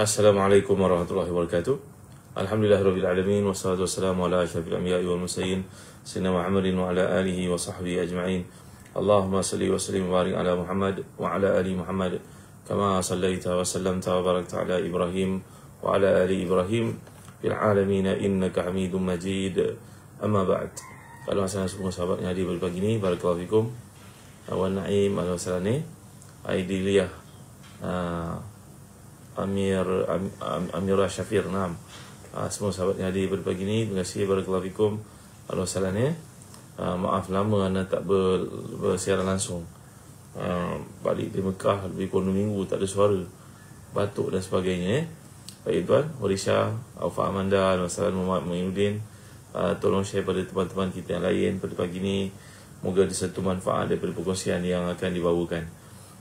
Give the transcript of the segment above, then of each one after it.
Assalamualaikum warahmatullahi wabarakatuh. Alhamdulillahirabbil alamin wassalatu wassalamu ala asyrafil anbiya'i wal mursalin sayyidina Muhammadin wa ala alihi wa sahbihi ajma'in. Allahumma salli wa sallim wa barik ala Muhammad wa ala ali Muhammad kama sallaita wa sallamta wa barakta ala Ibrahim wa ala ali Ibrahim fil alamin innaka Hamidum Majid. Amma ba'd. Kalau semua sahabat yang hadir pada pagi ini, barakallahu fikum. Wan Naim al-Wasalani Aidiliyah Amirah Syafir. Semua sahabat yang hadir pada pagi ini, terima kasih, barakallahu fikum. Al-Wasalani. Maaf lama anda tak bersiaran langsung. Balik di Mekah lebih kurang 2 minggu, tak ada suara, batuk dan sebagainya. Baik tuan, Warisha, Aufa Amanda, Al-Wasalan Muhammad Muhyiddin, tolong share pada teman-teman kita yang lain pada pagi ini. Moga disertai manfaat daripada perkongsian yang akan dibawakan.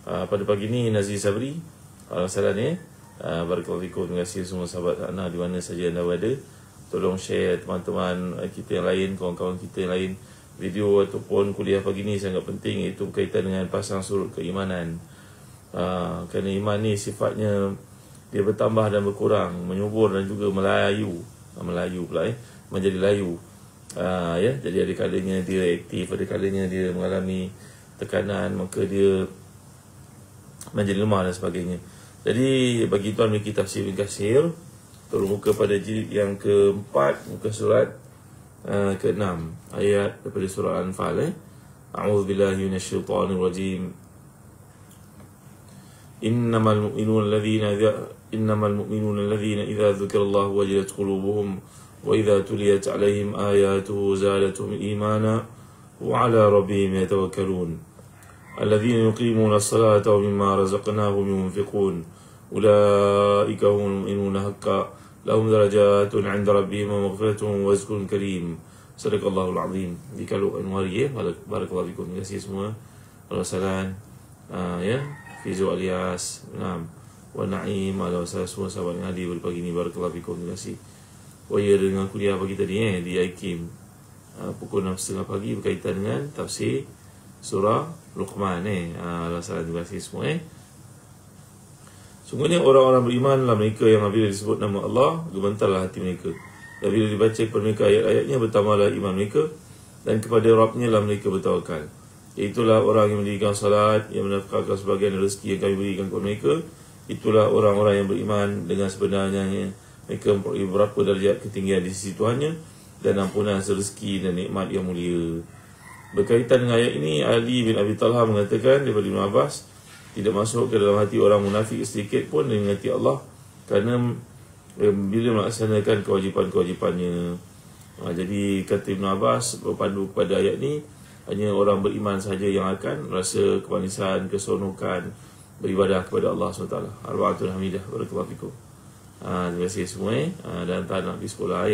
Pada pagi ini, Nazir Sabri, Al-Wasalan barakallahu fikum. Terima kasih semua sahabat anak di mana saja anda berada. Tolong share teman-teman kita yang lain, kawan-kawan kita yang lain, video ataupun kuliah pagi ni sangat penting, iaitu berkaitan dengan pasang surut keimanan. Kerana iman ni sifatnya dia bertambah dan berkurang, menyubur dan juga melayu pula menjadi layu. Jadi ada kalanya dia aktif, ada kalanya dia mengalami tekanan, maka dia menjadi lemah dan sebagainya. Jadi bagi tuan bagi tafsir Ibn Katsir, turun muka pada jilid yang ke-4, muka surat ke-6, ayat daripada surah Al-Anfal. A'udzubillahi minasyaitonir rajim. Innamal mu'minuna alladhina idza dzukirallahu wajilat qulubuhum wa idza tuliyat 'alaihim ayatuhu zadatuhum imana wa 'ala rabbihim yatawakkalun. Alladhina yuqimuna as-salata wa mimma razaqnahum yunfiqun. Ulaika humul mu'minuna haqqan lahum darajatun 'inda rabbihim wa maghfiratun wa rizqun karim. Sadaqallahul azim. Di kalau Anwari, barakallahu fikum. Terima kasih semua. Al-Wasalan, Fizu Alias, Wan Naim, Al-Wasalan, semua sahabat yang hadir pada pagi ini, barakallahu fikum. Terima kasih. Dengan kuliah pagi tadi di IKIM pukul 6.30 pagi berkaitan dengan tafsir surah Luqman. Al-Wasalan, terima kasih semua. Sungguhnya orang-orang beriman dalam mereka yang apabila disebut nama Allah, gemetarlah hati mereka. Dan bila dibaca kepada mereka ayat-ayatnya, bertambahlah iman mereka, dan kepada Rabbnya lah mereka bertawakal. Itulah orang yang mendirikan salat, yang menafkahkan sebagian rezeki yang kami berikan kepada mereka. Itulah orang-orang yang beriman dengan sebenarnya. Mereka memperoleh berapa darjat ketinggian di sisi Tuhannya, dan ampunan rezeki dan nikmat yang mulia. Berkaitan dengan ayat ini, Ali bin Abi Talha mengatakan daripada Ibn Abbas, tidak masuk ke dalam hati orang munafik sedikit pun dengan hati Allah, kerana bila melaksanakan kewajipan-kewajipannya. Jadi kata Ibn Abbas berpandu kepada ayat ni, hanya orang beriman sahaja yang akan rasa kemanisan, keseronokan beribadah kepada Allah SWT. Arba'atul Hamidah, barakallahu fikum. Terima kasih semua. Dan tak nak pergi sekolah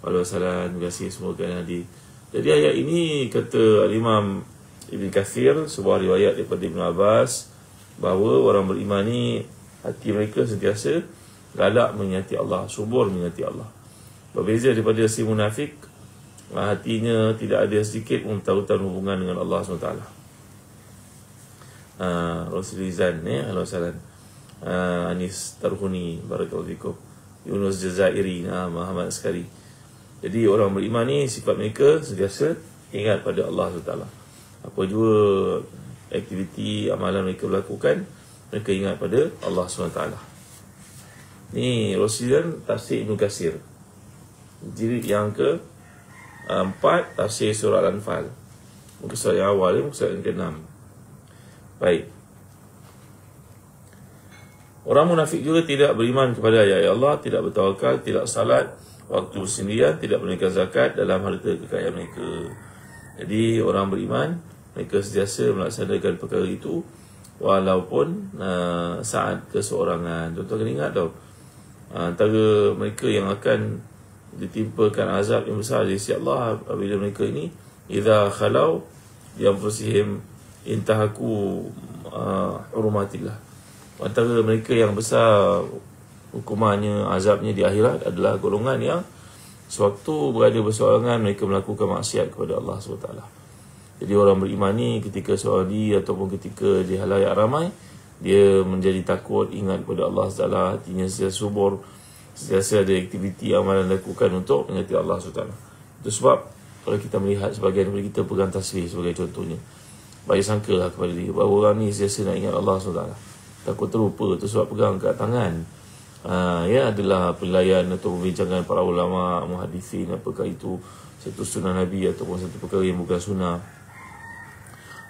Al-Wasalan, terima kasih semua kerana hadir. Jadi ayat ini kata Al-Imam Ibn Katsir, sebuah riwayat daripada Ibn Abbas, bahawa orang beriman ni hati mereka sentiasa galak mengingati Allah, subur mengingati Allah. Berbeza daripada si munafik, hatinya tidak ada sedikit pun tautan hubungan dengan Allah SWT. Rasulizan Al-Wasalan, Anis Tarhuni, barakallahu fikum, Yunus Jazairi, Muhammad sekali. Jadi orang beriman ni sifat mereka sentiasa ingat pada Allah SWT. Apa jua aktiviti amalan mereka lakukan, mereka ingat pada Allah SWT. Ni Rasulizan tafsir Ibn Katsir, jilid yang ke-4, tafsir surah Al-Anfal, muka surat yang awal, muka surat yang ke-6. Baik. Orang munafik juga tidak beriman kepada ayat Allah, tidak bertawakal, tidak salat waktu bersendirian, tidak menunaikan zakat dalam harta kekayaan mereka. Jadi orang beriman, mereka sentiasa melaksanakan perkara itu walaupun saat keseorangan. Tuan-tuan kena ingat tau, antara mereka yang akan ditimpakan azab yang besar di sisi Allah apabila mereka ini idza khalau bi anfusihim intahaku hurumatillah. Antara mereka yang besar hukumannya, azabnya di akhirat adalah golongan yang sewaktu berada bersorangan mereka melakukan maksiat kepada Allah SWT. Jadi orang beriman ni ketika seorang diri ataupun ketika di halayak ramai, dia menjadi takut, ingat kepada Allah SWT, hatinya sentiasa subur, sentiasa ada aktiviti amalan lakukan untuk mengingati Allah SWT. Itu sebab kalau kita melihat sebagian daripada kita pegang tasbih sebagai contohnya, baik sangkalah kepada dia bahawa orang ni sentiasa nak ingat Allah SWT, takut terlupa. Itu sebab pegang kat tangan. Ya, adalah penilaian atau perbincangan para ulama muhadithin, apakah itu satu sunnah Nabi ataupun satu perkara yang bukan sunnah.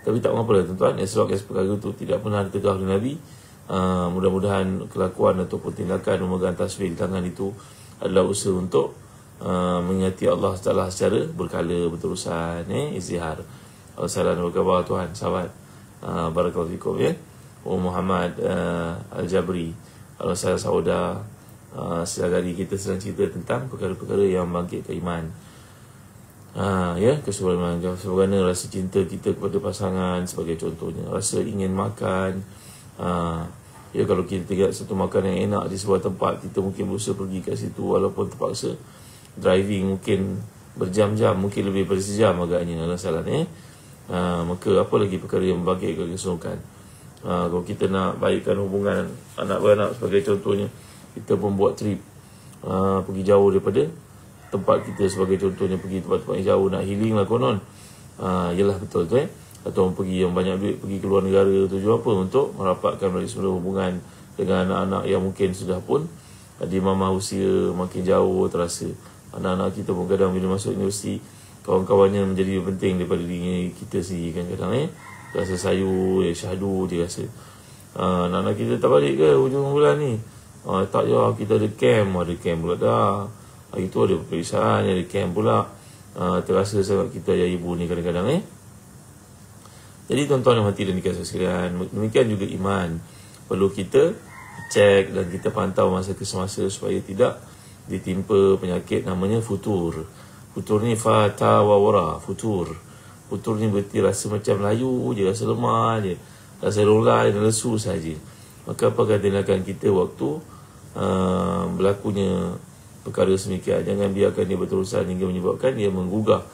Tapi tak mengapa lah tuan-tuan, sebab perkara itu tidak pernah ditegah oleh Nabi. Mudah-mudahan kelakuan ataupun tindakan memegang tasbih di tangan itu adalah usaha untuk mengingati Allah Taala secara berkala, berterusan. Izihar. Assalamualaikum warahmatullahi wabarakatuh, Tuhan, sahabat. Barakallahu fikum, ya. Muhammad Al-Jabri. Kalau saya sauda, setiap hari kita sedang cerita tentang perkara-perkara yang membangkitkan iman. Ya, keseluruhan sebagaimana rasa cinta kita kepada pasangan sebagai contohnya, rasa ingin makan. Ya, kalau kita tengok satu makanan yang enak di sebuah tempat, kita mungkin berusaha pergi kat situ walaupun terpaksa. Driving mungkin berjam-jam, mungkin lebih daripada sejam agaknya dalam salah ni. Maka apa lagi perkara yang membangkitkan keserokan. Kalau kita nak baikkan hubungan anak beranak sebagai contohnya, kita pun buat trip pergi jauh daripada tempat kita sebagai contohnya, pergi tempat-tempat yang jauh, nak healing lah konon. Yelah, betul tu atau pergi yang banyak duit, pergi ke luar negara, tujuan apa? Untuk merapatkan balik semula hubungan dengan anak-anak yang mungkin sudah pun di mama usia makin jauh terasa. Anak-anak kita pun kadang bila masuk universiti, kawan-kawannya menjadi lebih penting daripada diri kita sendiri kan kadang rasa sayu, syahdu je rasa. Anak-anak kita tak balik ke hujung bulan ni? Tak je, kita ada camp pula dah. Hari tu ada peperiksaan, ada camp pula. Terasa sangat kita ya ibu ni kadang-kadang Jadi tuan-tuan yang hati dan dikasih sekalian, demikian juga iman. Perlu kita cek dan kita pantau masa ke semasa supaya tidak ditimpa penyakit namanya futur. Futur ni fata wa wara, futur. Futur ni berarti rasa macam layu je, rasa lemah je, rasa lolai dan lesu saja. Maka apakah tindakan kita waktu berlakunya perkara semikian? Jangan biarkan dia berterusan hingga menyebabkan dia menggugah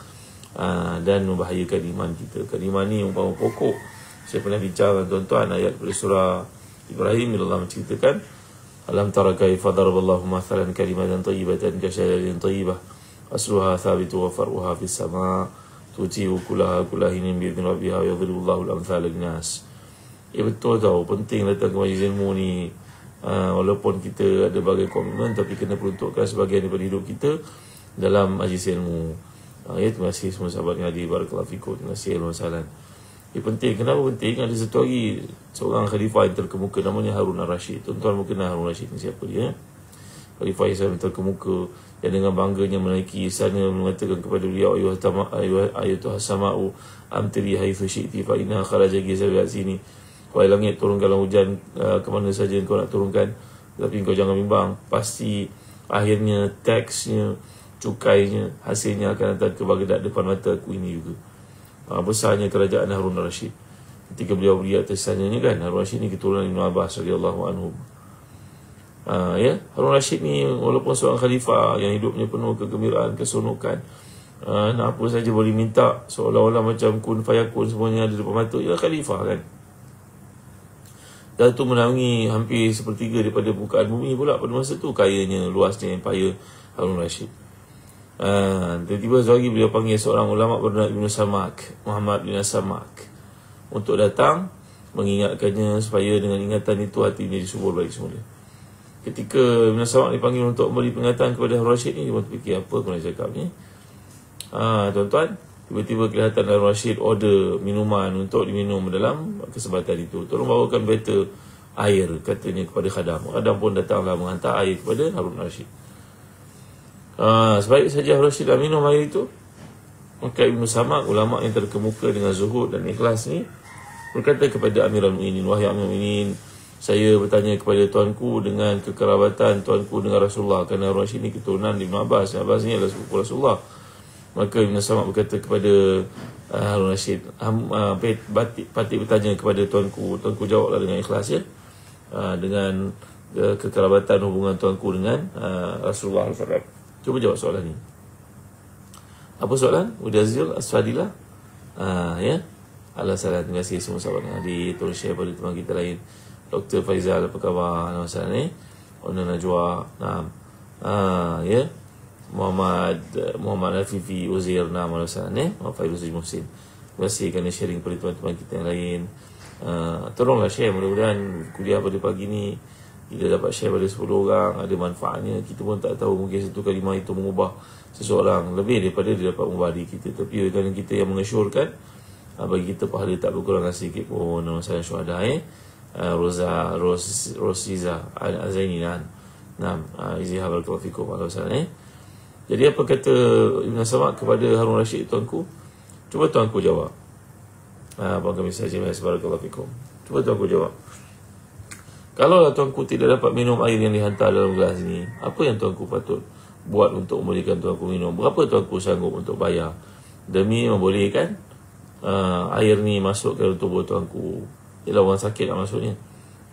dan membahayakan iman kita. Kerana iman ni umpama pokok. Saya pernah bincang dengan tuan-tuan ayat pada surah Ibrahim, bila Allah menceritakan, alam tara kaifa daraballahu mathalan kalimatan thayyibatan ka syajaratin thayyibah asluha thabitu wa far'uha fis sama' tu'tiu kullaha kullahinin bi idzni rabbiha wa yadhilullahu al-amthala lin-nas. Ya, betul tau, penting datang ke majlis ilmu ni. Walaupun kita ada bagai komitmen, tapi kena peruntukkan sebahagian daripada hidup kita dalam majlis ilmu. Ya, terima kasih semua sahabat yang hadir. Barakallahu fikum. Terima kasih. Alhamdulillah. Ia penting. Kenapa penting? Ada satu hari seorang khalifah yang terkemuka namanya Harun Ar-Rasyid. Tuan-tuan mungkin Harun Ar-Rasyid ni siapa dia? Khalifah yang terkemuka yang dengan bangganya menaiki istana mengatakan kepada beliau, ayatuhas sama'u amtiri haitsu syi'ti fa inna kharaja gizabiat sini. Wahai langit, turunkanlah hujan ke mana saja kau nak turunkan, tapi kau jangan bimbang, pasti akhirnya taksnya, cukainya, hasilnya akan datang ke Baghdad depan mata aku ini juga. Besarnya kerajaan Harun Ar-Rasyid ketika beliau beri atas istananya kan. Harun Ar-Rasyid ni keturunan Ibn Abbas radhiyallahu anhu. Ya, Harun Ar-Rasyid ni walaupun seorang khalifah yang hidupnya penuh kegembiraan, keseronokan, nak apa saja boleh minta, seolah-olah macam kun fayakun semuanya ada depan mata. Ya, khalifah kan. Dan itu menangi hampir sepertiga daripada permukaan bumi pula pada masa tu. Kayanya, luasnya empire Harun Ar-Rasyid. Tiba-tiba sehari beliau panggil seorang ulama bernama Ibn Samak, Muhammad bin Samak, untuk datang mengingatkannya supaya dengan ingatan itu hatinya disubur balik semula. Ketika Ibn Samak dipanggil untuk memberi peringatan kepada Harun Ar-Rasyid ni, dia pun fikir apa aku nak cakap ni. Tuan-tuan, tiba-tiba kelihatan Harun Ar-Rasyid order minuman untuk diminum dalam kesempatan itu. Tolong bawakan better air, katanya kepada khadam. Khadam pun datanglah menghantar air kepada Harun Ar-Rasyid. Sebaik saja Harun Ar-Rasyid dah minum air itu, maka Ibn Samak, ulama yang terkemuka dengan zuhud dan ikhlas ni, berkata kepada Amirul Mukminin, wahai Amirul Mukminin, saya bertanya kepada tuanku dengan kekerabatan tuanku dengan Rasulullah, kerana Harun Ar-Rasyid ni keturunan Ibn Abbas. Abbas ni adalah sepupu Rasulullah. Maka Ibn Samak berkata kepada Harun Ar-Rasyid, patut bertanya kepada tuanku. Tuanku jawablah dengan ikhlas, ya, dengan kekerabatan hubungan tuanku dengan Rasulullah SAW. Cuba jawab soalan ni. Apa soalan? Udazil Asfadilah. Ya. Allah salah. Terima kasih semua sahabat yang hadir. Tolong share pada teman kita lain Dr. Faizal, apa khabar? Nama saya ni Ona Najwa. Ya, Muhammad Afifi Uzair. Nama saya ni Muhammad Faizal Muhsin. Terima kasih kerana sharing pada teman-teman kita yang lain. Tolonglah share, mudah-mudahan kuliah pada pagi ni kita dapat share pada 10 orang, ada manfaatnya. Kita pun tak tahu, mungkin satu kalimah itu mengubah seseorang lebih daripada dia dapat mengubah diri kita. Tapi kerana kita yang mengesyorkan, bagi kita pahala tak berkurang sedikit pun. Nama saya Syuhada Rosiza Al-Zaininan. Iziha barakallahu fikum. Jadi apa kata Ibn Samad kepada Harun Rashid, tuanku? Cuba tuanku jawab. Abang kami saja, barakallahu fikum. Cuba tuanku jawab. Kalau tuanku tidak dapat minum air yang dihantar dalam gelas ni, apa yang tuanku patut buat untuk membolehkan tuanku minum? Berapa tuanku sanggup untuk bayar demi membolehkan air ni masuk ke tubuh tuanku? Ialah orang sakit lah maksudnya.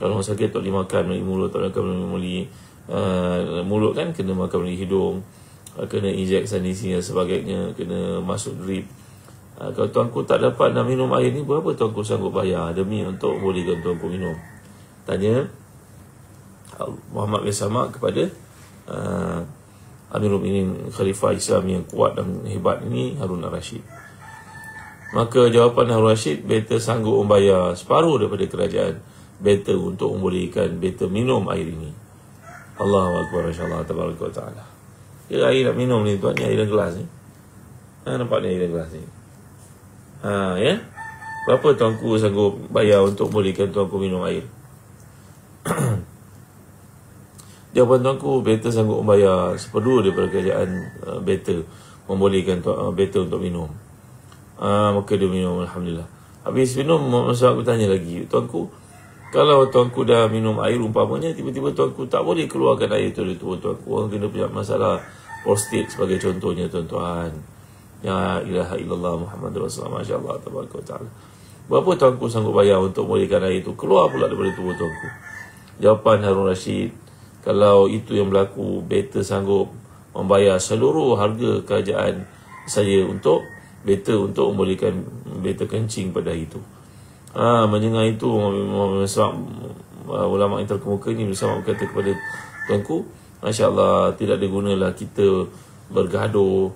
Kalau orang sakit tak boleh makan melalui mulut, tak boleh makan melalui mulut kan, kena makan melalui hidung, kena injek sana sini dan sebagainya, kena masuk drip. Kalau tuanku tak dapat nak minum air ni, berapa tuanku sanggup bayar demi untuk membolehkan tuanku minum? Tanya Muhammad bin Samad kepada Amirul Mukminin Khalifah Islam yang kuat dan hebat ini, Harun Rashid. Maka jawapan Harun Rashid, better sanggup membayar separuh daripada kerajaan, better untuk membolehkan better minum air ini. Allahu Akbar, insyaAllah tabaraka wa ta'ala. Ya, air nak minum ni tuan, ni air dalam gelas ni. Nampak ni air dalam gelas ni. Ya. Berapa tuanku sanggup bayar untuk membolehkan tuanku minum air? Jawapan tuanku, better sanggup membayar separuh daripada kerajaan, better membolehkan better untuk minum. Maka dia minum, alhamdulillah. Habis minum, masa aku tanya lagi, tuanku, kalau tuanku dah minum air umpamanya, tiba-tiba tuanku tak boleh keluarkan air itu dari tubuh tuanku, orang kena punya masalah prostate sebagai contohnya, tuan-tuan. Ya ilaha illallah Muhammad Rasulullah, masya-Allah tabaraka wa taala. Berapa tuanku sanggup bayar untuk membolehkan air itu keluar pula daripada tubuh tuanku? Jawapan Harun Rashid, kalau itu yang berlaku, better sanggup membayar seluruh harga kerajaan saya untuk better untuk membolehkan better kencing pada hari itu. Mendengar itu, ulama yang terkemuka ini bersama berkata kepada tuanku, masya-Allah, tidak ada gunalah kita bergaduh,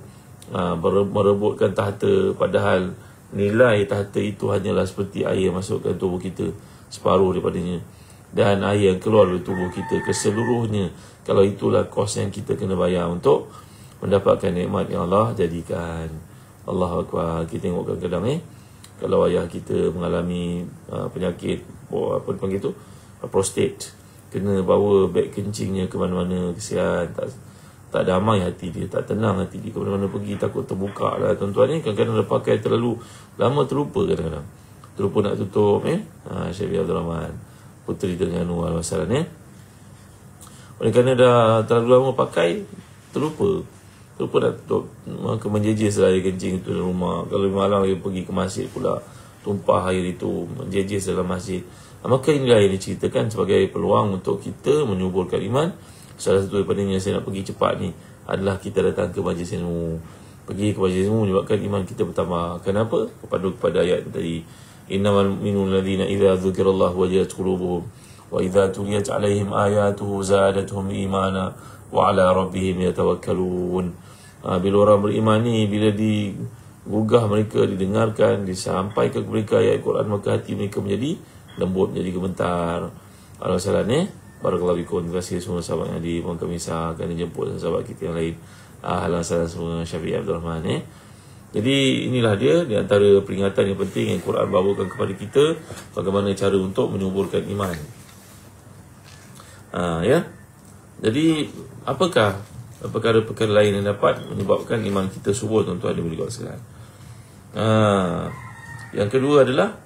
merebutkan tahta, padahal nilai tahta itu hanyalah seperti air masuk ke tubuh kita, separuh daripadanya, dan air yang keluar dari tubuh kita keseluruhnya. Kalau itulah kos yang kita kena bayar untuk mendapatkan nikmat yang Allah jadikan. Allahu Akbar. Kita tengok kadang-kadang kalau ayah kita mengalami penyakit, apa dipanggil tu, prostate, kena bawa beg kencingnya ke mana-mana, kesian, tak damai hati dia, tak tenang hati dia, ke mana-mana pergi takut terbuka lah tuan-tuan ni. Kadang-kadang dah pakai terlalu lama, terlupa kadang-kadang, terlupa nak tutup. Syekh Abdul Rahman Puteri Terengganu Al-Masalah oleh kerana dah terlalu lama pakai, terlupa nak tutup, maka menjejis air kencing itu dalam rumah. Kalau malam dia pergi ke masjid pula, tumpah air itu, menjejis dalam masjid. Maka inilah yang diceritakan sebagai peluang untuk kita menyuburkan iman. Salah satu daripadanya saya nak pergi cepat ni adalah kita datang ke majlis ilmu. Pergi ke majlis ilmu menyebabkan iman kita bertambah. Kenapa? Kepada ayat tadi, innamal mu'minuna alladzina idza dzukirallahu wajilat qulubuhum wa idza tuliyat 'alaihim ayatuhu zadatuhum imana wa 'ala rabbihim yatawakkalun. Bila orang beriman ni, bila digugah mereka, didengarkan, disampaikan kepada mereka ayat Quran, maka hati mereka menjadi lembut, menjadi gemetar. Alhamdulillah ni, barakallahu fikum. Terima kasih semua sahabat yang di mohon kami sahkan dijemput sahabat kita yang lain. Alhamdulillah semua Syafiq Abdul Rahman Jadi inilah dia di antara peringatan yang penting yang Quran bawakan kepada kita, bagaimana cara untuk menyuburkan iman. Ya. Jadi apakah perkara-perkara lain yang dapat menyebabkan iman kita subur, tuan-tuan dan puan-puan sekalian? Yang kedua adalah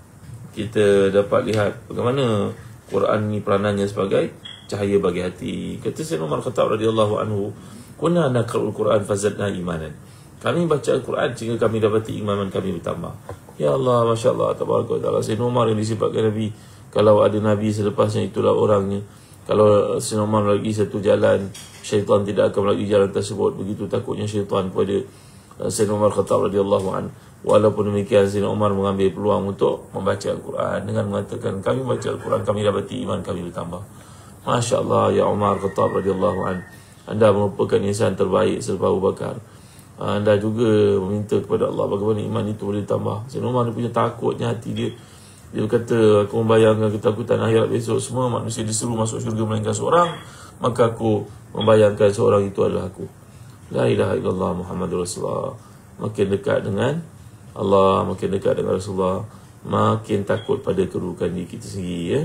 kita dapat lihat bagaimana Quran ni peranannya sebagai cahaya bagi hati. Kata Sayyidina Umar Khattab radhiyallahu anhu, kunna naqra'ul Quran fazadna imanan. Kami baca Al-Quran sehingga kami dapati iman kami bertambah. Ya Allah, masya-Allah, tabaraka wa taala. Sayyidina Umar yang disifatkan Nabi, kalau ada Nabi selepasnya itulah orangnya. Kalau Sayyidina Umar lagi satu jalan, syaitan tidak akan melalui jalan tersebut. Begitu takutnya syaitan kepada Sayyidina Umar Khattab radhiyallahu anhu. Walaupun demikian, Sayyidina Umar mengambil peluang untuk membaca Al-Quran dengan mengatakan, kami baca Al-Quran, kami dapati iman kami bertambah. Masya Allah, ya Umar Khattab radhiyallahu anhu, anda merupakan insan terbaik selepas Abu Bakar. Anda juga meminta kepada Allah bagaimana iman itu boleh tambah. Sayyidina Umar punya takutnya hati dia. Dia berkata, aku membayangkan ketakutan akhirat besok, semua manusia disuruh masuk syurga melainkan seorang, maka aku membayangkan seorang itu adalah aku. La ilaha illallah Muhammadur Rasulullah. Makin dekat dengan Allah, makin dekat dengan Rasulullah, makin takut pada kedudukan diri kita sendiri, ya.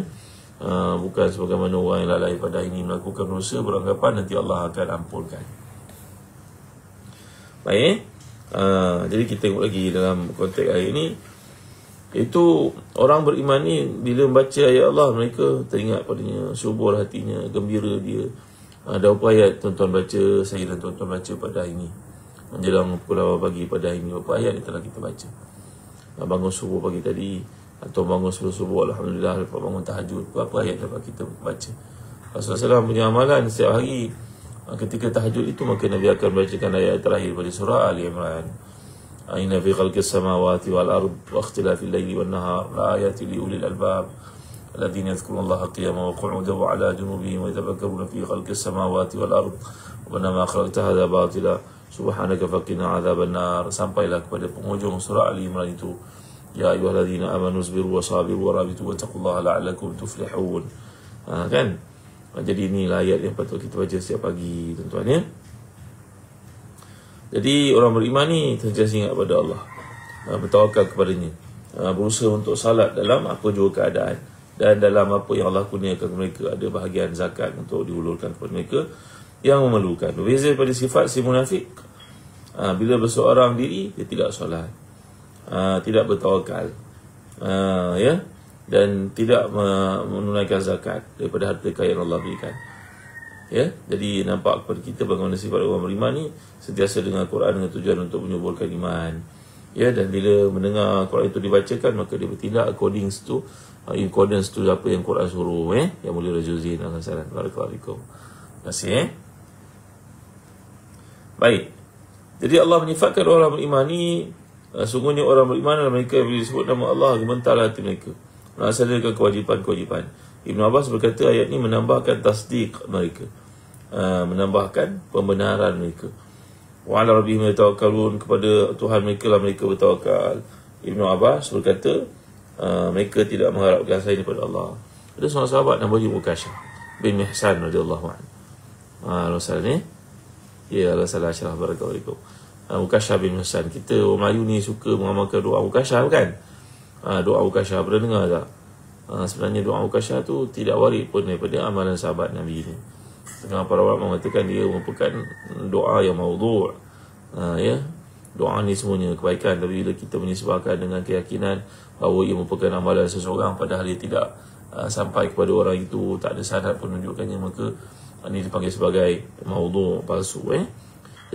Bukan sebagaimana orang yang lalai pada ini melakukan dosa beranggapan nanti Allah akan ampunkan. Baik, jadi kita tengok lagi dalam konteks hari ini, itu orang beriman ni bila membaca ayat Allah, mereka teringat padanya, syubur hatinya, gembira dia. Ada berapa ayat tuan-tuan baca, saya dan tuan-tuan baca pada hari ini menjelang pukul 8 pagi pada hari ini? Berapa ayat yang telah kita baca? Bangun subuh pagi tadi, atau bangun sebelum subuh, alhamdulillah, lepas bangun tahajud, berapa ayat dapat kita baca? Rasulullah SAW punya amalan setiap hari, ketika tahajud itu maka Nabi akan bacakan ayat terakhir pada surah Ali Imran. Inna fi khalqis samawati wal ard wa ikhtilafil layli wan nahar la ayatin li ulil albab alladhina yadhkurullaha qiyaman wa qu'udan wa ala junubihim wa yatafakkaruna fi khalqis samawati wal ard wa ma khalaqta hadha batila subhanaka faqina adzaban nar, sampailah kepada penghujung surah Ali Imran itu. Ya ayyuhalladzina amanu sabiru wa sabiru wa rabitu wattaqullaha la'allakum tuflihun. Kan? Jadi inilah ayat yang patut kita baca setiap pagi, tuan-tuan, ya. Jadi orang beriman ni sentiasa ingat kepada Allah, bertawakal kepadanya, berusaha untuk salat dalam apa jua keadaan, dan dalam apa yang Allah kurniakan kepada mereka, ada bahagian zakat untuk diulurkan kepada mereka yang memerlukan. Berbeza daripada sifat si munafik, bila berseorang diri dia tidak solat, tidak bertawakal, ya, dan tidak menunaikan zakat daripada harta kekayaan Allah berikan. Ya, jadi nampak kepada kita bagaimana sifat orang beriman ni sentiasa dengan Quran dengan tujuan untuk menyuburkan iman. Ya, dan bila mendengar Quran itu dibacakan, maka dia bertindak according to apa yang Quran suruh, yang mulia Rajuzin Al-Hasan. Barakallahu. Terima kasih. Baik. Jadi Allah menyifatkan orang beriman ni, sungguhnya orang beriman adalah mereka yang bila disebut nama Allah gemetarlah hati mereka, melaksanakan kewajipan-kewajipan. Ibn Abbas berkata ayat ini menambahkan tasdik mereka, menambahkan pembenaran mereka. Wa 'ala rabbihim yatawakkalun, kepada Tuhan mereka lah mereka bertawakal. Ibn Abbas berkata mereka tidak mengharapkan selain daripada Allah. Ada seorang sahabat namanya Ukashah bin Mihsan radhiyallahu anhu. Rasul ni, ya Allah salah syarah barakallahu. Ukashah bin Mihsan, kita orang Melayu ni suka mengamalkan doa Ukashah, bukan? Doa Ukashah, pernah dengar tak? Sebenarnya doa Ukashah tu tidak warid pun daripada amalan sahabat Nabi ni. Setengah para ulama mengatakan dia merupakan doa yang maudhu'. Ya, doa ni semuanya kebaikan, tapi bila kita menisbahkan dengan keyakinan bahawa ia merupakan amalan seseorang padahal dia tidak sampai kepada orang itu, tak ada sanad pun menunjukkannya, maka ini dipanggil sebagai maudhu', palsu.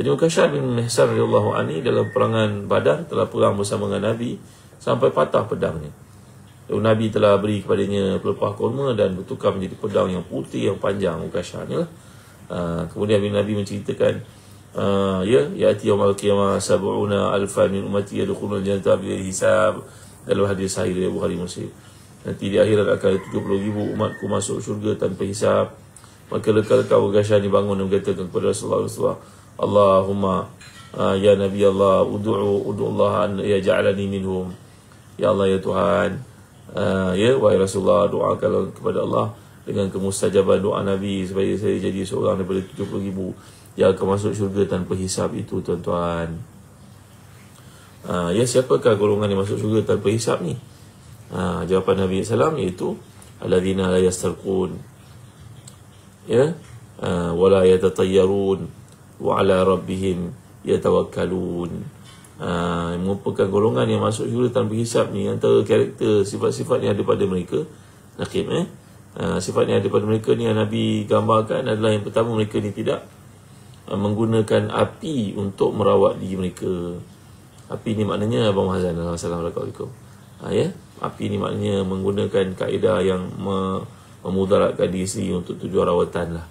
Jadi Ukashah bin Mihsan radhiyallahu anhu dalam perangan Badar telah perang bersama dengan Nabi sampai patah pedangnya. Nabi telah beri kepadanya pelepah kurma dan bertukar menjadi pedang yang putih yang panjang, Ukashah ni lah. Kemudian Nabi menceritakan, ya'ti yawmal qiyamah sab'una alfan min ummati yadkhuluna al-jannata bi hisab, dalam hadis sahih riwayat Bukhari Muslim. Nanti di akhirat akan 70,000 umatku masuk syurga tanpa hisab. Maka lekal-lekal Ukashah ni bangun dan berkatakan kepada Rasulullah, Allahumma ya Nabi Allah, ud'u Allah an yaj'alani minhum. Ya Allah, ya Tuhan, ya wahai Rasulullah, doakanlah kepada Allah dengan kemustajaban doa Nabi supaya saya jadi seorang daripada 70,000 yang akan masuk syurga tanpa hisab itu, tuan-tuan. Ya, siapakah golongan yang masuk syurga tanpa hisab ni? Jawapan Nabi SAW iaitu alladzina la yastarqun, ya, wala yatatayyarun wa ala rabbihim yatawakkalun. Merupakan golongan yang masuk syurga tanpa hisab ni, antara karakter sifat-sifat yang ada pada mereka, nakib, sifat yang ada pada mereka ni yang Nabi gambarkan adalah, yang pertama, mereka ni tidak menggunakan api untuk merawat diri mereka. Api ni maknanya Abang Hazan, Assalamualaikum. Ya, api ni maknanya menggunakan kaedah yang memudaratkan diri sendiri untuk tujuan rawatan lah.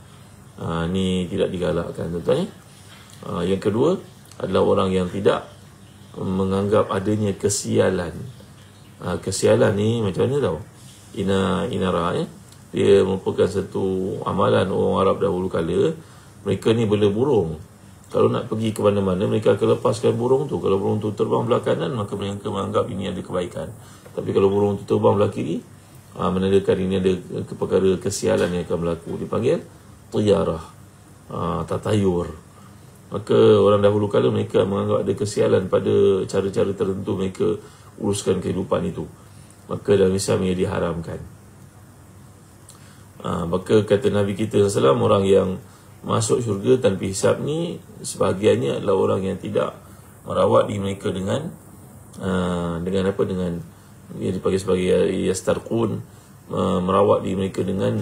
Ni tidak digalakkan, tuan-tuan. Yang kedua, adalah orang yang tidak menganggap adanya kesialan. Kesialan ni macam mana tahu? Inara dia merupakan satu amalan orang Arab dahulu kala. Mereka ni bela burung. Kalau nak pergi ke mana-mana, mereka akan lepaskan burung tu. Kalau burung tu terbang belah kanan, maka mereka menganggap ini ada kebaikan. Tapi kalau burung tu terbang belah kiri, menandakan ini ada perkara kesialan yang akan berlaku. Dipanggil tiyarah, tatayur. Maka orang dahulu kala mereka menganggap ada kesialan pada cara-cara tertentu mereka uruskan kehidupan itu. Maka dalam Islam ia diharamkan. Maka kata Nabi kita SAW, orang yang masuk syurga tanpa hisab ni sebahagiannya adalah orang yang tidak merawat diri mereka dengan apa, dengan dia dipanggil sebagai yastarqun, merawat diri mereka dengan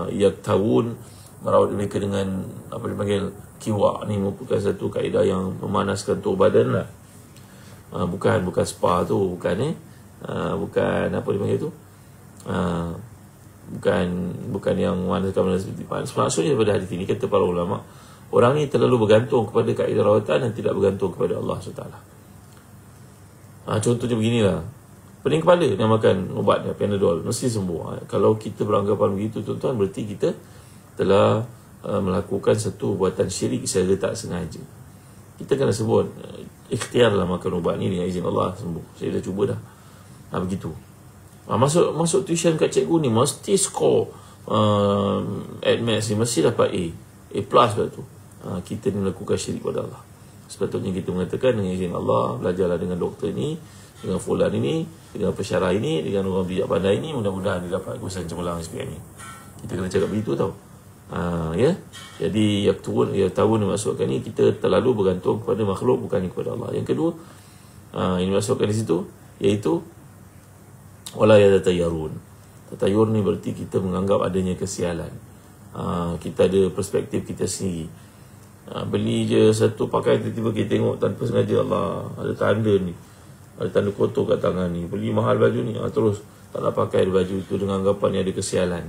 yaktawun, merawat diri mereka dengan apa dipanggil kiwa. Ni merupakan satu kaedah yang memanaskan tubuh badan lah. Bukan spa tu, bukan apa dipanggil tu, bukan yang memanaskan seperti panas. Maksudnya pada hadis ini kata para ulama, orang ni terlalu bergantung kepada kaedah rawatan dan tidak bergantung kepada Allah SWT. Contohnya beginilah, pening kepala dia makan ubat dia, Panadol, mesti sembuh. Kalau kita beranggapan begitu tuan-tuan, berarti kita telah melakukan satu buatan syirik secara tak sengaja. Kita kena sebut ikhtiarlah makan ubat ni dengan izin Allah, sembuh. Saya dah cuba dah. Begitu. Masuk tuition kat cikgu ni mesti score admaths ni mesti dapat A plus kat tu. Kita ni melakukan syirik pada Allah. Sepatutnya kita mengatakan dengan izin Allah, belajarlah dengan doktor ni, dengan fulan ini, dengan pensyarah ini, dengan orang bijak pandai ini, mudah-mudahan dia dapat kuasa cemerlang SPM ni. Kita kena cakap begitu tau. Ya. Jadi yang tahu ni masukkan ni, kita terlalu bergantung kepada makhluk, bukan kepada Allah. Yang kedua, ini masukkan di situ, iaitu wala yatatayarun. Tatayur ni berarti kita menganggap adanya kesialan. Kita ada perspektif kita sendiri. Beli je satu pakaian, tiba-tiba kita tengok tanpa sengaja, Allah, ada tanda ni, ada tanda kotor kat tangan ni, beli mahal baju ni, terus tak nak pakai baju itu dengan anggapan yang ada kesialan.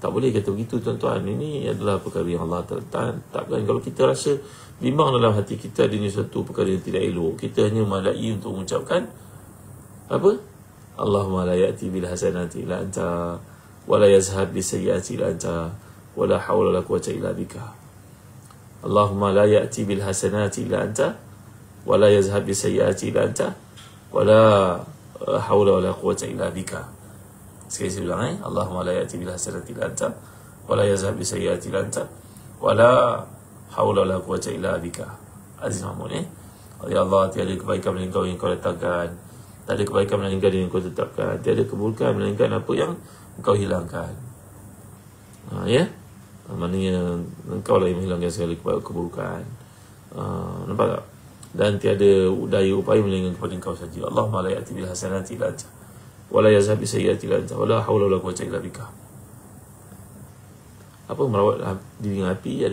Tak boleh kata begitu tuan-tuan. Ini adalah perkara yang Allah tetapkan. Kalau kita rasa bimbang dalam hati kita adanya satu perkara yang tidak elok, kita hanya madai untuk mengucapkan apa? Allahumma la ya'ti bil hasanati illa anta wa la yazhab bis sayyiati illa anta wa la hawla wa la quwwata illa bika. Allahumma la ya'ti bil hasanati illa anta wa la yazhab bis sayyiati illa anta wa la hawla wa la quwwata illa bika. Sekali saya ulang, Allahumma la ya'ti bil hasanati illa anta wa la yazhab bis sayyiati illa anta wa la hawla wa la quwwata illa bika. Aziz Mahmud, ya Allah, tiada kebaikan melainkan yang kau letakkan, tak ada kebaikan melainkan yang kau tetapkan, tiada keburukan melainkan apa yang engkau hilangkan. Ya, maknanya engkau lah yang menghilangkan segala keburukan. Nampak tak? Dan tiada daya upaya melainkan kepada engkau saja. Allahumma la ya'ti bil hasanati illa anta wa la yazhab bis sayyiati illa anta wa la hawla wa la quwwata illa bika. Apa merawat diri dengan api?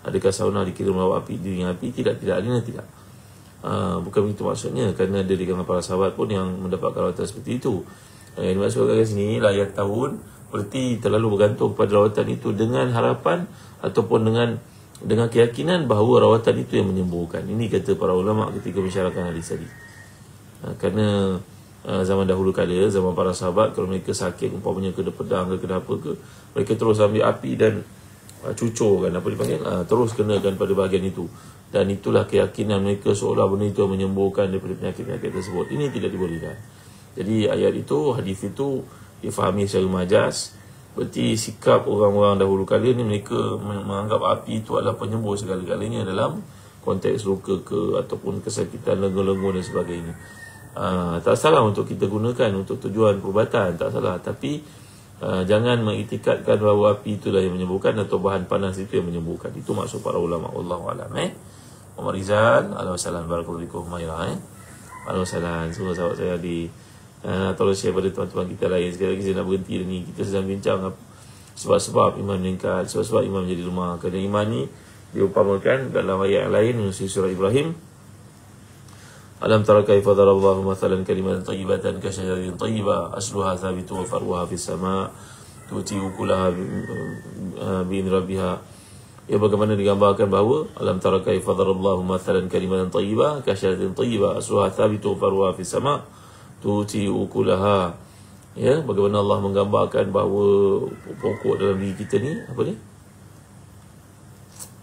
Adakah sauna dikira merawat api diri dengan api? Tidak, adanya tidak. Bukan begitu maksudnya, kerana ada di kalangan para sahabat pun yang mendapatkan rawatan seperti itu. Yang dimaksudkan kat sini layak tahun, berarti terlalu bergantung pada rawatan itu dengan harapan ataupun dengan keyakinan bahawa rawatan itu yang menyembuhkan. Ini kata para ulama ketika mensyarahkan hadis tadi. Kerana zaman dahulu kala, zaman para sahabat, kalau mereka sakit, umpamanya kena pedang ke kena apa ke, mereka terus ambil api dan cucurkan, apa dipanggil, terus kenakan pada bahagian itu. Dan itulah keyakinan mereka seolah benda itu menyembuhkan daripada penyakit-penyakit tersebut. Ini tidak dibolehkan. Jadi ayat itu, hadis itu difahami secara majas. Berarti sikap orang-orang dahulu kala ni, mereka menganggap api itu adalah penyembuh segala-galanya dalam konteks luka ke ataupun kesakitan, lengur-lengur dan sebagainya. Tak salah untuk kita gunakan untuk tujuan perubatan, tak salah. Tapi jangan mengiktikadkan bahawa api itulah yang menyembuhkan atau bahan panas itu yang menyembuhkan. Itu maksud para ulama. Wallahu a'lam. Umar Rizal, Alhamdulillah, barakallahu fikum, Maira, Alhamdulillah, semua sahabat saya tolong share pada teman-teman kita lain. Sekali lagi saya nak berhenti ni, kita sedang bincang sebab-sebab iman meningkat, sebab-sebab iman menjadi lemah. Kerana iman ni diumpamakan dalam ayat yang lain, surah Ibrahim, alam tara kaifa darallahu mathalan kalimatan tayyibatan ka syajaratin tayyibah asluha thabitun wa far'uha fis sama' tu'ti ukulaha bi rabbiha Ya, bagaimana digambarkan bahawa alam tara kaifa darallahu mathalan kalimatan thayyibah ka syajaratin thayyibah asluha thabitun faruha fis sama' tuti ukulaha. Ya, bagaimana Allah menggambarkan bahawa pokok dalam diri kita ni apa ni?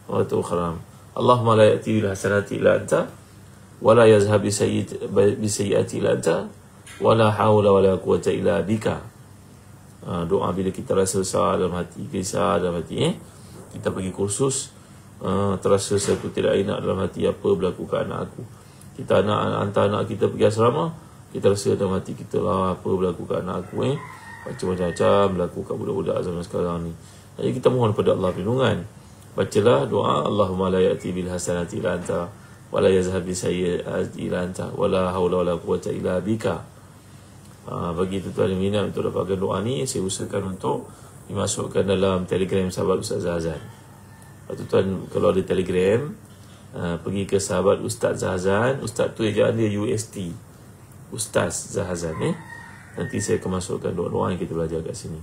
Allah tu kharam. Allahumma la ya'ti bil hasanati illa anta wa la yazhab bi sayyiati illa anta wa la haula wa la quwwata illa bika. Doa bila kita rasa besar dalam hati, kisah dalam hati, kita pergi kursus, terasa satu tidak enak dalam hati, apa berlaku ke anak aku. Kita hantar anak kita pergi asrama, kita rasa dalam hati kita lah, apa berlaku ke anak aku, macam-macam berlaku kat budak-budak zaman sekarang ni. Jadi kita mohon pada Allah perlindungan. Bacalah doa Allahumma la ya'ti bil hasanati illa anta wa la yazhab bi sayyiati illa anta wa la haula wa la quwwata illa bika. Bagi tuan-tuan yang minat untuk dapatkan doa ni, saya usahakan untuk dimasukkan dalam Telegram sahabat Ustaz Zahazan. Tuan-tuan kalau ada Telegram, pergi ke sahabat Ustaz Zahazan. Ustaz tu ejaan dia UST, Ustaz Zahazan. Nanti saya akan masukkan doa-doa yang kita belajar kat sini.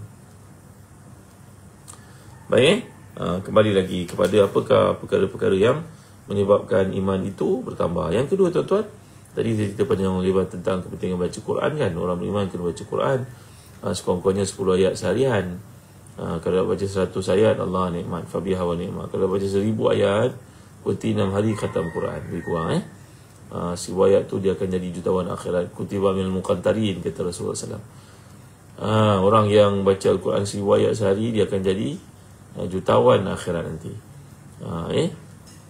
Baik, kembali lagi kepada apakah perkara-perkara yang menyebabkan iman itu bertambah. Yang kedua, tuan-tuan, tadi kita panjang lebar tentang kepentingan baca Quran kan. Orang beriman kena baca Quran sekurang-kurangnya 10 ayat seharian. Kalau baca 100 ayat, Allah nikmat, fabiha wa nikmat. Kalau baca 1000 ayat, berarti 6 hari khatam Quran. Lebih kurang 1000 ayat tu dia akan jadi jutawan akhirat. Kutiba minal muqantarin, kata Rasulullah SAW. Orang yang baca Al-Quran 1000 ayat sehari, dia akan jadi jutawan akhirat nanti.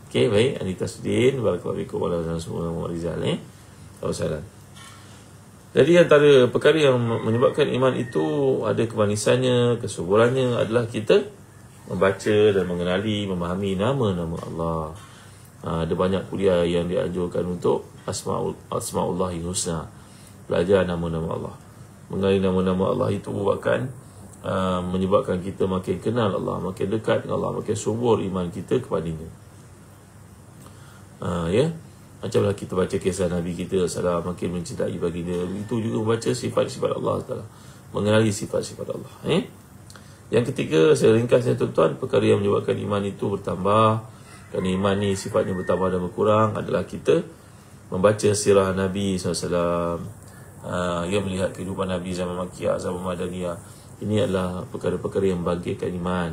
Okey, baik. Anita Sudin, barakallahu fikum wa Muhammad Rizal. Salam. Jadi antara perkara yang menyebabkan iman itu ada kemanisannya, kesuburannya adalah kita membaca dan mengenali, memahami nama-nama Allah. Ada banyak kuliah yang dianjurkan untuk Asma'ullahi Husna, belajar nama-nama Allah. Mengenali nama-nama Allah itu akan menyebabkan kita makin kenal Allah, makin dekat dengan Allah, makin subur iman kita kepadanya. Macamlah kita baca kisah Nabi kita salah, makin mencintai baginda. Itu juga membaca sifat-sifat Allah Taala, mengenali sifat-sifat Allah. Yang ketiga, saya ringkasnya tuan-tuan, perkara yang menyebabkan iman itu bertambah, kerana iman ni sifatnya bertambah dan berkurang, adalah kita membaca sirah Nabi SAW, yang melihat kehidupan Nabi zaman Makkiyah, zaman Madaniyah. Ini adalah perkara-perkara yang membangkitkan iman,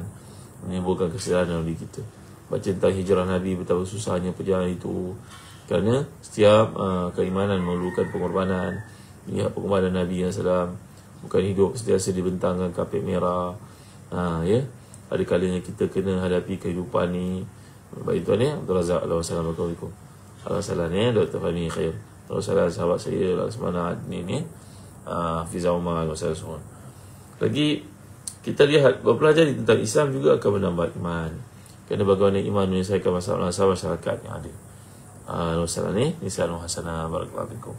menimbulkan kesedaran dalam diri kita. Baca tentang hijrah Nabi, betapa susahnya perjalanan itu, kerana setiap keimanan memerlukan pengorbanan. Lihat pengorbanan Nabi SAW, bukan hidup sentiasa dibentangkan kapit merah. Ada kalanya kita kena hadapi kehidupan ni. Baik tuan Abdul Razak, Assalamualaikum. Assalamualaikum Dr. Fahmi Khair. Assalamualaikum sahabat saya Laksamana ni Hafizah Umar. Assalamualaikum. Lagi kita lihat belajar tentang Islam juga akan menambah iman. Kerana bagaimana iman menyelesaikan masalah-masalah masyarakat yang ada. Assalamualaikum Nisan Hasanah, barakallahu fikum.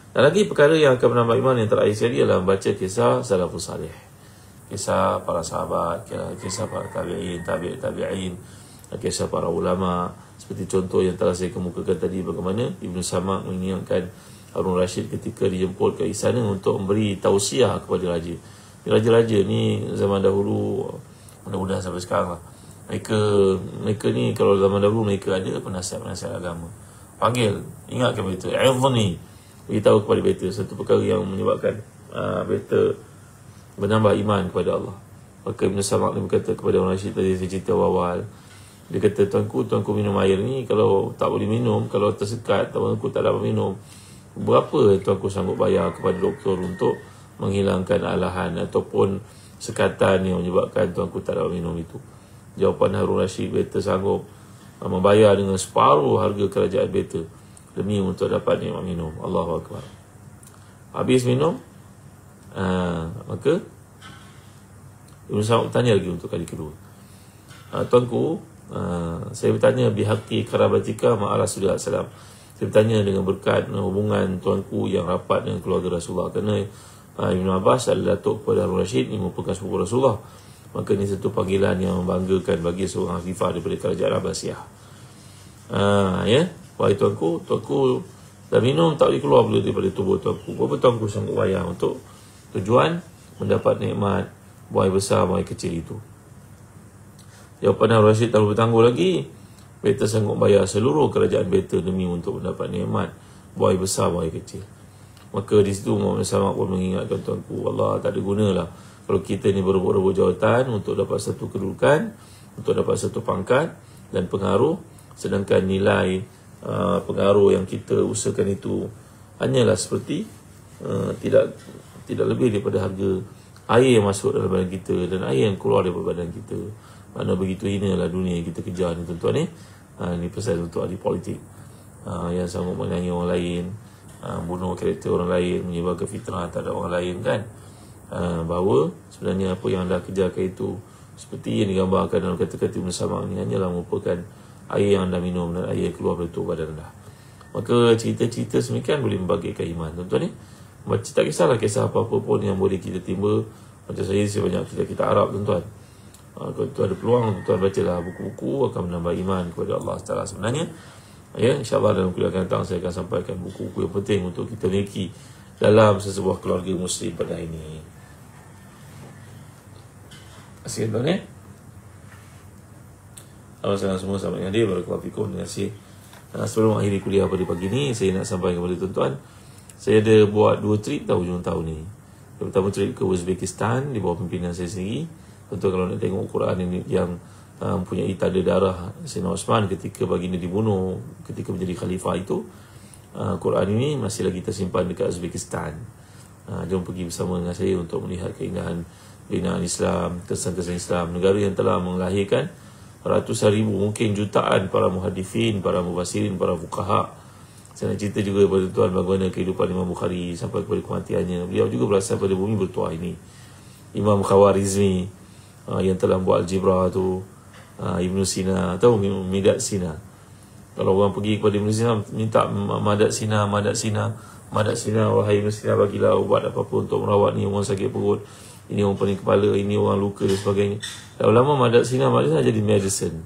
Dan lagi perkara yang akan menambah iman yang terakhir sekali adalah membaca kisah salafus salih, kisah para sahabat, kisah para tabi'in, kisah para ulama. Seperti contoh yang telah saya kemukakan tadi, bagaimana Ibn Samak mengingatkan Harun Rashid ketika dijemput ke istana untuk memberi tausiah kepada raja. Raja-raja ni zaman dahulu, mudah-mudahan sampai sekarang lah, mereka ni kalau zaman dahulu mereka ada penasihat-penasihat agama, panggil, ingatkan betul, ni beritahu kepada betul satu perkara yang menyebabkan betul menambah iman kepada Allah. Maka Ibn Samak ni berkata kepada orang Rashid tadi saya cerita awal, dia kata, tuanku minum air ni, kalau tak boleh minum, kalau tersekat, tuanku tak dapat minum, berapa tuanku sanggup bayar kepada doktor untuk menghilangkan alahan ataupun sekatan yang menyebabkan tuanku tak dapat minum itu? Jawapan Harun Rashid, beta sanggup membayar dengan separuh harga kerajaan beta demi untuk dapat nikmat minum. Allahu Akbar. Habis minum, maka Ibn Samak bertanya lagi untuk kali kedua, tuanku, saya bertanya bihaqi karabatika ma'a Rasulullah SAW. Saya bertanya dengan berkat hubungan tuanku yang rapat dengan keluarga Rasulullah. Kerana Ibn Abbas adalah datuk kepada Harun Rashid, ini merupakan sepupu Rasulullah. Maka ini satu panggilan yang membanggakan bagi seorang khalifah daripada kerajaan Abbasiyah. Wahai tuanku dah minum tak boleh keluar pula daripada tubuh tuanku. Berapa tuanku sanggup bayar untuk tujuan mendapat nikmat buah besar, buah kecil itu? Jawapan Rashid terlalu bertangguh lagi. Beta sanggup bayar seluruh kerajaan beta demi untuk mendapat nikmat, buai besar, buai kecil. Maka di situ Muhammad SAW pun mengingatkan tuanku, Allah tak ada gunalah kalau kita ni berebut-rebut jawatan untuk dapat satu kedudukan, untuk dapat satu pangkat dan pengaruh, sedangkan nilai pengaruh yang kita usahakan itu hanyalah seperti tidak lebih daripada harga air yang masuk dalam badan kita dan air yang keluar daripada badan kita. Mana begitu hinalah dunia yang kita kejar ni tuan-tuan ni. Ini pesan untuk ahli politik yang sanggup menyanyi orang lain, bunuh karakter orang lain, menyebarkan fitnah terhadap orang lain kan. Bahawa sebenarnya apa yang anda kejarkan itu seperti yang digambarkan dalam kata-kata Ibn Sam'ah ni hanyalah merupakan air yang anda minum dan air yang keluar dari tubuh badan anda. Maka cerita-cerita semikian boleh membangkitkan iman tuan-tuan ni. Tak kisahlah kisah apa-apa pun yang boleh kita timba. Macam saya banyak kita Arab tuan-tuan. Kalau tuan ada peluang, tuan bacalah buku-buku akan menambah iman kepada Allah Taala sebenarnya. Ya, insya-Allah dalam kuliah akan datang saya akan sampaikan buku-buku yang penting untuk kita miliki dalam sesebuah keluarga muslim pada hari ini. Terima kasih tuan ya. Assalamualaikum semua, selamat hadir, barakallahu fikum. Terima kasih. Sebelum akhiri kuliah pada pagi ni, saya nak sampaikan kepada tuan-tuan, saya ada buat 2 trip hujung tahun ni. Yang pertama trip ke Uzbekistan di bawah pimpinan saya sendiri. Tentu kalau nak tengok Quran ini yang mempunyai tanda darah Sayyidina Osman ketika baginda dibunuh ketika menjadi khalifah itu, Quran ini masih lagi tersimpan dekat Uzbekistan. Jom pergi bersama dengan saya untuk melihat keindahan binaan Islam, kesan-kesan Islam, negara yang telah melahirkan ratusan ribu, mungkin jutaan para muhadifin, para mufassirin, para fuqaha. Saya nak cerita juga kepada tuan bagaimana kehidupan Imam Bukhari sampai kepada kematiannya. Beliau juga berasal pada bumi bertuah ini. Imam Khawarizmi yang telah buat Al-Jibrah tu, Ibn Sina, tahu Midat Sina. Kalau orang pergi kepada Ibn Sina minta Madat Sina, wahai Ibn Sina, bagilah ubat apa-apa untuk merawat ni orang sakit perut, ini orang pening kepala, ini orang luka dan sebagainya. Dan ulama Madat Sina jadi medicine.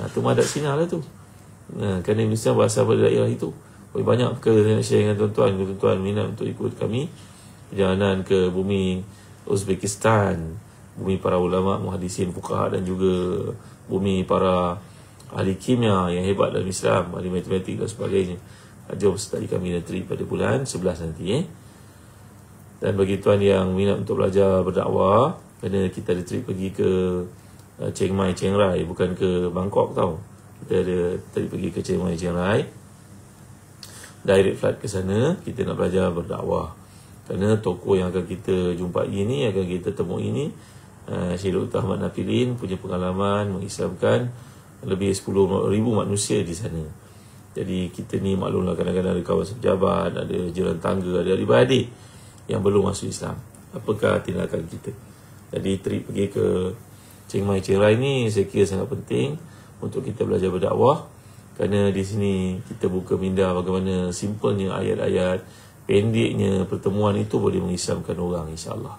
Tu Madat Sina lah tu. Kerana Ibn Sina berasal pada daerah itu. Banyak perkara saya nak share dengan tuan-tuan minat untuk ikut kami perjalanan ke bumi Uzbekistan, bumi para ulama, muhadisin, fuqaha dan juga bumi para ahli kimia yang hebat dalam Islam, ahli matematik dan sebagainya. Jom sertai kami dan trip pada bulan 11 nanti. Dan bagi tuan yang minat untuk belajar berdakwah, kerana kita ada trip pergi ke Chiang Mai, Chiang Rai, bukan ke Bangkok tau. Kita ada trip pergi ke Chiang Mai, Chiang Rai, direct flight ke sana. Kita nak belajar berdakwah. Kerana tokoh yang akan kita jumpai ini, akan kita temui ini, Syekh Dr. Ahmad Nafilin punya pengalaman mengislamkan lebih 10,000 manusia di sana. Jadi kita ni maklumlah kadang-kadang ada kawan sepejabat, ada jiran tangga, ada adik-beradik yang belum masuk Islam. Apakah tindakan kita? Jadi trip pergi ke Chiang Mai, Chiang Rai ni saya kira sangat penting untuk kita belajar berdakwah. Kerana di sini kita buka minda bagaimana simpelnya ayat-ayat, pendeknya pertemuan itu boleh mengislamkan orang, insya-Allah.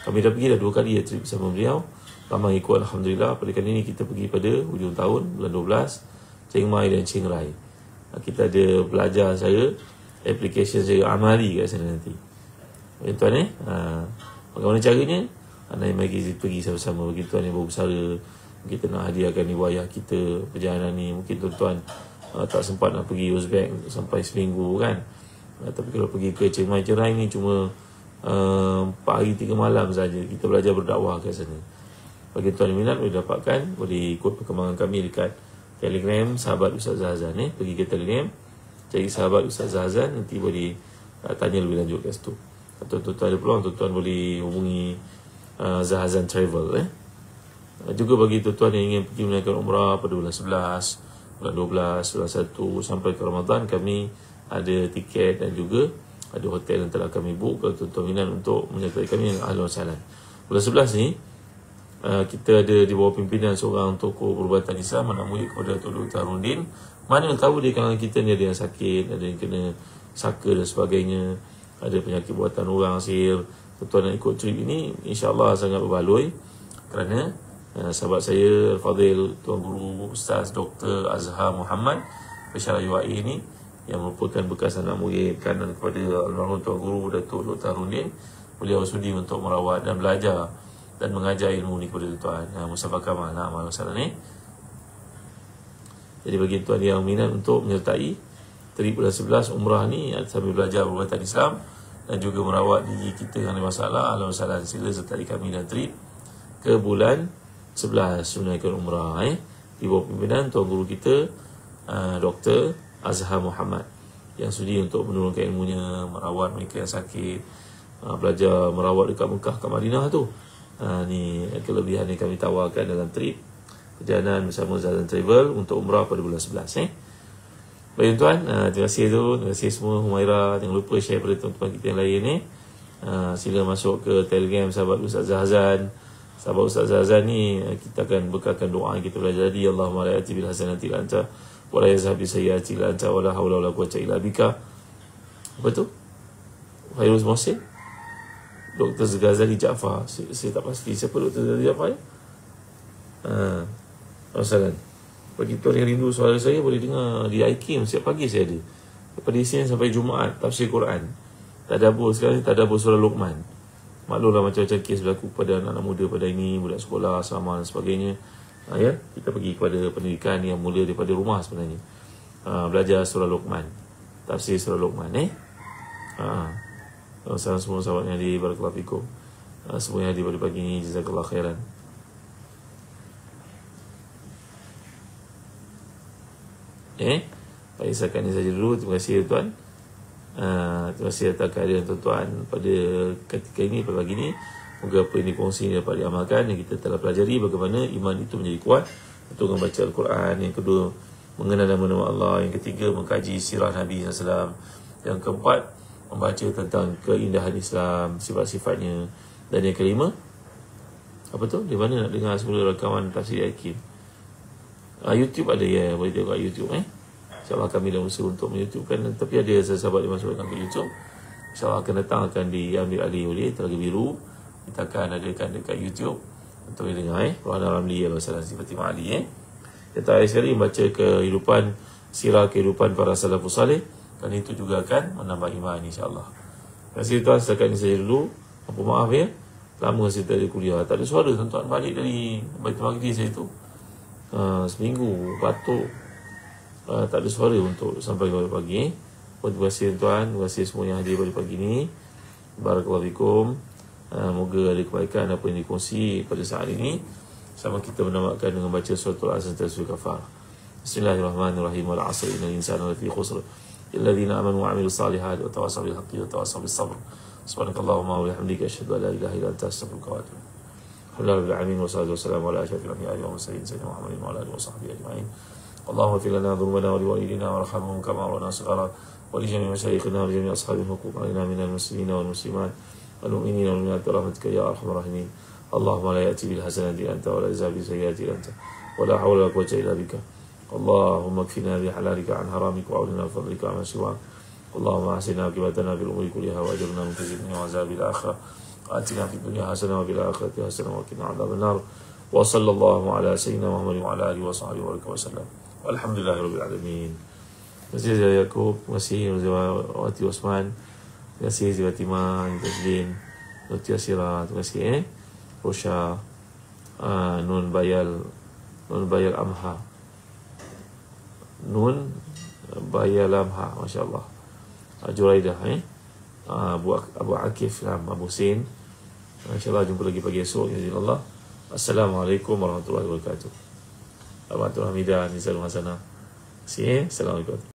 Kami dah pergi 2 kali trip bersama beliau. Ramai ikut alhamdulillah. Pada kali ini kita pergi pada hujung tahun bulan 12, Chiang Mai dan Chiang Rai. Kita ada belajar saya application saya amali kat sana nanti. Tuan bagaimana caranya? Anda yang pergi sama-sama bagi tuan yang berusaha. Kita nak hadiahkan riwayah kita perjalanan ni. Mungkin tuan-tuan tak sempat nak pergi Uzbek sampai seminggu kan. Tapi kalau pergi ke Chiang Mai, Chiang Rai ni cuma 4 hari 3 malam saja kita belajar berdakwah kat sana. Bagi tuan yang minat boleh dapatkan, boleh ikut perkembangan kami dekat Telegram Sahabat Ustaz Zahazan. Pergi ke Telegram, cari Sahabat Ustaz Zahazan, nanti boleh tanya lebih lanjut kat situ. Atau tuan-tuan ada peluang, tuan-tuan boleh hubungi Zahazan Travel. Juga bagi tuan-tuan yang ingin pergi menunaikan umrah pada bulan 11, bulan 12, bulan 1 sampai ke Ramadan, kami ada tiket dan juga ada hotel yang telah kami book. Kalau tuan-tuan minat untuk menyertai kami, ahlan wa sahlan. Bulan 11 ni kita ada di bawah pimpinan seorang tokoh perubatan Islam, anak murid kepada Dr. Harudin. Mana tahu di kalangan kita ni ada yang sakit, ada yang kena saka dan sebagainya, ada penyakit buatan orang, sihir. Tuan-tuan nak ikut trip ini, insya-Allah sangat berbaloi. Kerana sahabat saya Fadil Tuan Guru Ustaz Dr. Azhar Muhammad Pesyarah UAE ini, yang merupakan bekas anak murid kanan kepada almarhum Tuan Guru Datuk Dr. Harudin, beliau sudi untuk merawat dan belajar dan mengajar ilmu ni kepada tuan. Musafah Kamal. Masalah ni. Jadi bagi tuan yang minat untuk menyertai trip bulan 11 umrah ni sambil belajar perubatan Islam dan juga merawat diri kita yang ada masalah, ahlan wa sahlan, sila sertai kami dan trip ke bulan 11 menunaikan umrah di bawah pimpinan tuan guru kita Dr. Azhar Muhammad yang sudi untuk menurunkan ilmunya, merawat mereka yang sakit, belajar merawat dekat Mekah, kat Madinah tu. Ni kelebihan yang kami tawarkan dalam trip perjalanan bersama Zazan Travel untuk umrah pada bulan 11. Baik tuan, terima kasih tu, terima kasih semua. Humaira, jangan lupa share pada teman-teman kita yang lain sila masuk ke Telegram sahabat Ustaz Zazan. Sahabat Ustaz Zazan ni kita akan bekalkan doa yang kita belajar tadi. Allahumma la ya'ti bil hasanati illa anta wa la yazhabi sayyiati illa anta wa la haula wa la quwwata illa bika. Apa tu? Fairuz Mohsin, Dr. Ghazali Jaafar. Saya tak pasti siapa Dr. Ghazali Jaafar Masalah. Bagi tuan yang rindu suara saya, boleh dengar di IKIM setiap pagi saya ada. Daripada Isnin sampai Jumaat tafsir Quran. Tadabbur sekarang ni tadabbur surah Luqman. Maklumlah macam-macam kes berlaku pada anak-anak muda pada ini, budak sekolah, sama dan sebagainya. Kita pergi kepada pendidikan yang mula daripada rumah sebenarnya. Belajar surah Luqman, tafsir surah Luqman. Salam semua sahabat yang di barakallahu fikum. Semua yang hadir pada pagi ini, jazakallahu khairan. Baik, setakat ini saja dulu. Terima kasih tuan. Terima kasih atas kehadiran tuan-tuan pada ketika ini, pada pagi ini. Moga apa yang dikongsi dapat diamalkan. Yang kita telah pelajari bagaimana iman itu menjadi kuat untuk membaca Al-Quran. Yang kedua, mengenal nama-nama Allah. Yang ketiga, mengkaji sirah Nabi SAW. Yang keempat, membaca tentang keindahan Islam, sifat-sifatnya. Dan yang kelima, apa tu? Di mana nak dengar semula rakaman tafsir Hakim? YouTube ada, boleh tengok kat YouTube. InsyaAllah kami dah usaha untuk YouTube-kan, tapi ada sahabat yang masukkan ke YouTube. InsyaAllah akan datang, akan diambil alih oleh Telaga Biru. Kita akan adakan dekat YouTube untuk dengar. Rana Ramli Al-Wasalam Sifati Ma'ali. Kita akhir sekali membaca kehidupan, sirah kehidupan para salafus salih, dan itu juga akan menambah iman insyaAllah. Terima kasih tuan, setakat ini saja dulu. Apa maaf lama saya tak ada kuliah, tak ada suara tuan-tuan. Balik dari Baitul Maqdis saya tu seminggu batuk, tak ada suara untuk sampai ke pagi. Terima kasih tuan, terima kasih semua yang hadir pada pagi ini. Barakallahu fikum. Moga ada kebaikan apa yang dikongsi pada saat ini, sama kita menamakan dengan baca suratul Asr dan surah Kafar. Bismillahirrahmanirrahim. Wal 'asri innal insana lafi khusr illa alladziina aamanu wa 'amilus salihati wa tawassaw bil haqqi wa tawassaw bis sabr. Subhanakallahumma wa bihamdika asyhadu an la ilaha illa anta astaghfiruka wa atubu ilaik. Alhamdulillahil alamin wassalatu wassalamu ala asyrafil anbiya'i wal mursalin sayyidina Muhammadin wa ala alihi wa sahbihi ajma'in. Allahumma ighfir lana dhunubana wa liwalidina warhamhum kama rabbana shighara wa li jami'i mashayikhina wa li jami'i ashabil huquq alaina minal muslimina wal muslimat wal mu'minina wal mu'minat rahmatika ya arhamar rahimin. Allahumma la ya'ti bil hasanati anta wa la yazhabi sayyiati anta wa la hawla wa la quwwata illa bika. Allahumma kfina bi halalika an haramika wa awlina bi fadlika amma siwak. Allahumma ahsina aqibatana fil umuri kulliha wa ajirna min khizyi wa azabil akhirah. Atina fid dunya hasanah wa fil akhirati hasanah wa qina adzaban nar. Wa sallallahu ala sayyidina Muhammad wa ala alihi wa sahbihi wa sallam. Walhamdulillahirabbil alamin. Terima kasih Zia Yaakob, terima kasih Wati Osman, terima kasih Zia Fatimah, Tazlin, Nuti Asira, terima kasih Rosha, Nun Bayal Amha, Nun Bayal Amha, Masya Allah, Juraidah, Abu Akif, Abu Sin. InsyaAllah jumpa lagi pagi esok. InsyaAllah. Assalamualaikum warahmatullahi wabarakatuh. Abang Hamidah, Nizal Hasanah. Assalamualaikum.